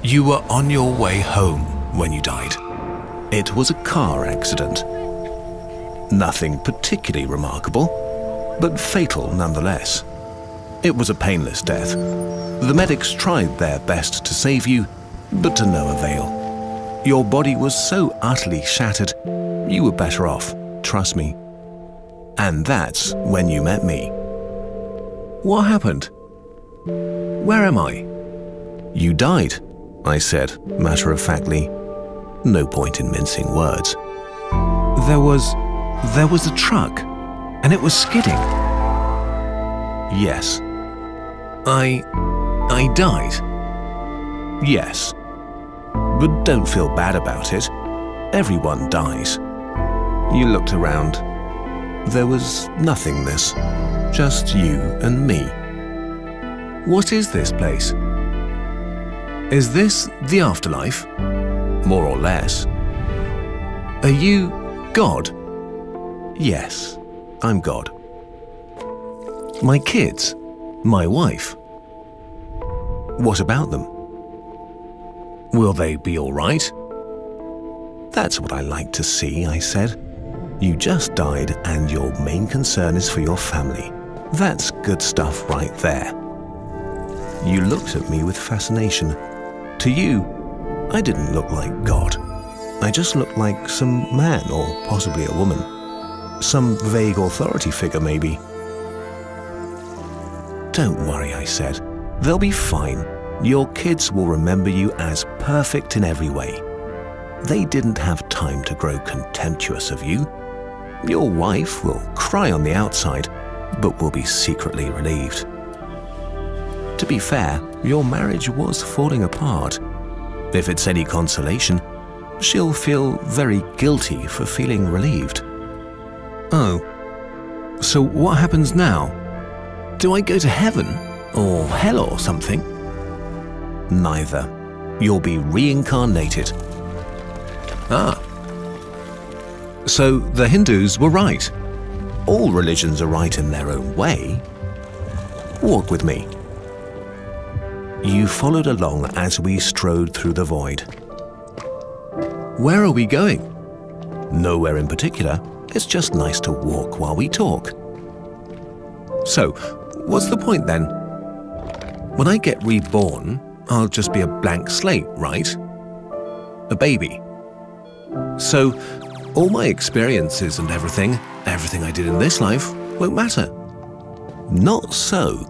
You were on your way home when you died. It was a car accident. Nothing particularly remarkable, but fatal nonetheless. It was a painless death. The medics tried their best to save you, but to no avail. Your body was so utterly shattered, you were better off, trust me. And that's when you met me. What happened? Where am I? You died, I said, matter-of-factly. No point in mincing words. There was a truck, and it was skidding. Yes. I died. Yes. But don't feel bad about it. Everyone dies. You looked around. There was nothingness. Just you and me. What is this place? Is this the afterlife? More or less. Are you God? Yes, I'm God. My kids? My wife? What about them? Will they be all right? That's what I like to see, I said. You just died and your main concern is for your family. That's good stuff right there. You looked at me with fascination. To you, I didn't look like God. I just looked like some man, or possibly a woman. Some vague authority figure, maybe. Don't worry, I said. They'll be fine. Your kids will remember you as perfect in every way. They didn't have time to grow contemptuous of you. Your wife will cry on the outside, but will be secretly relieved. To be fair, your marriage was falling apart. If it's any consolation, she'll feel very guilty for feeling relieved. Oh, so what happens now? Do I go to heaven or hell or something? Neither. You'll be reincarnated. Ah. So the Hindus were right. All religions are right in their own way. Walk with me. You followed along as we strode through the void. Where are we going? Nowhere in particular. It's just nice to walk while we talk. So, what's the point then? When I get reborn, I'll just be a blank slate, right? A baby. So, all my experiences and everything I did in this life, won't matter. Not so.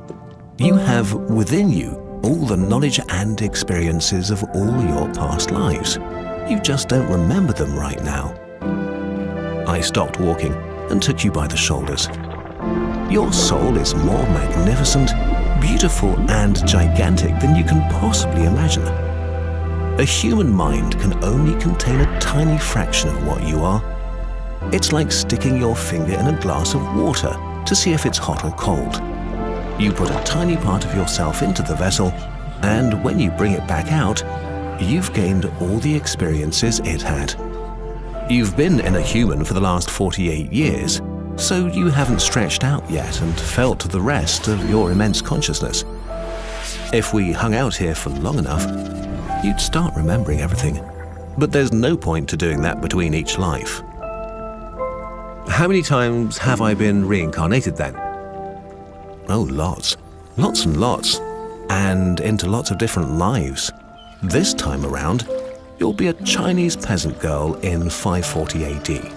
You have within you all the knowledge and experiences of all your past lives. You just don't remember them right now. I stopped walking and took you by the shoulders. Your soul is more magnificent, beautiful, and gigantic than you can possibly imagine. A human mind can only contain a tiny fraction of what you are. It's like sticking your finger in a glass of water to see if it's hot or cold. You put a tiny part of yourself into the vessel, and when you bring it back out, you've gained all the experiences it had. You've been in a human for the last 48 years, so you haven't stretched out yet and felt the rest of your immense consciousness. If we hung out here for long enough, you'd start remembering everything. But there's no point to doing that between each life. How many times have I been reincarnated then? Oh, lots. Lots and lots. And into lots of different lives. This time around, you'll be a Chinese peasant girl in 540 AD.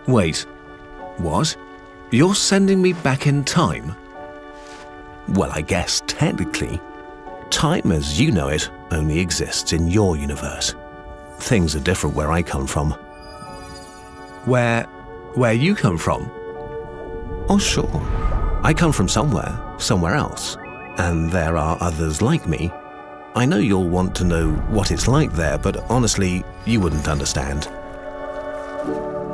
Wait, what? You're sending me back in time? Well, I guess technically, time as you know it only exists in your universe. Things are different where I come from. Where you come from? Oh, sure. I come from somewhere else. And there are others like me. I know you'll want to know what it's like there, but honestly, you wouldn't understand.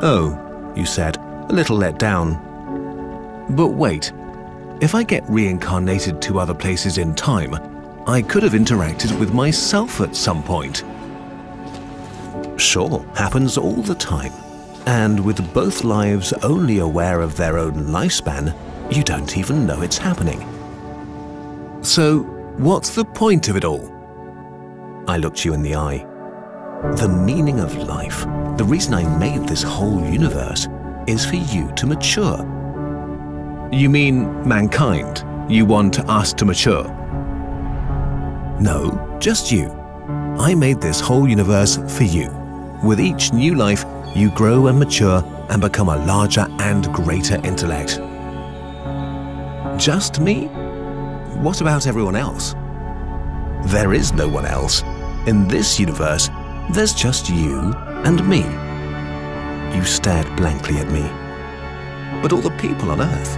Oh, you said, a little let down. But wait, if I get reincarnated to other places in time, I could have interacted with myself at some point. Sure, happens all the time. And with both lives only aware of their own lifespan, you don't even know it's happening. So, what's the point of it all? I looked you in the eye. The meaning of life, the reason I made this whole universe, is for you to mature. You mean mankind? You want us to mature? No, just you. I made this whole universe for you. With each new life, you grow and mature and become a larger and greater intellect. Just me? What about everyone else? There is no one else. In this universe, there's just you and me. You stared blankly at me. But all the people on Earth?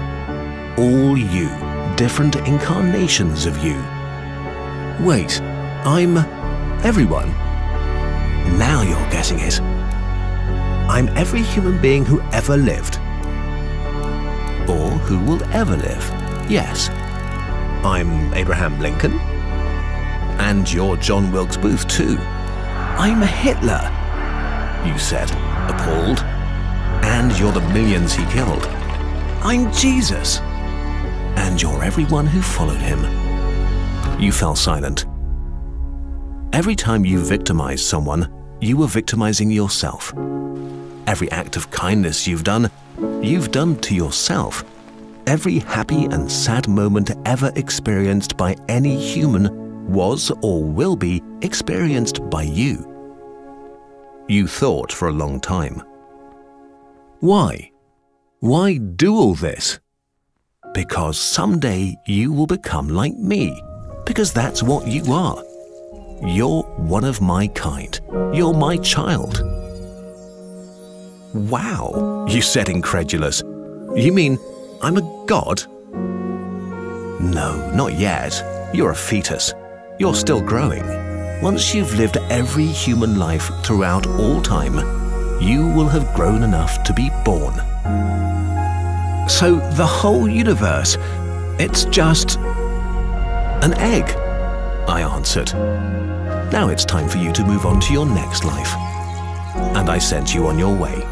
All you, different incarnations of you. Wait, I'm everyone? Now you're getting it. I'm every human being who ever lived. Or who will ever live, yes. I'm Abraham Lincoln. And you're John Wilkes Booth too. I'm Hitler, you said, appalled. And you're the millions he killed. I'm Jesus. And you're everyone who followed him. You fell silent. Every time you victimized someone, you were victimizing yourself. Every act of kindness you've done to yourself. Every happy and sad moment ever experienced by any human was or will be experienced by you. You thought for a long time. Why? Why do all this? Because someday you will become like me. Because that's what you are. You're one of my kind. You're my child. Wow, you said incredulous. You mean I'm a god? No, not yet. You're a fetus. You're still growing. Once you've lived every human life throughout all time, you will have grown enough to be born. So the whole universe, it's just an egg, I answered. Now it's time for you to move on to your next life. And I sent you on your way.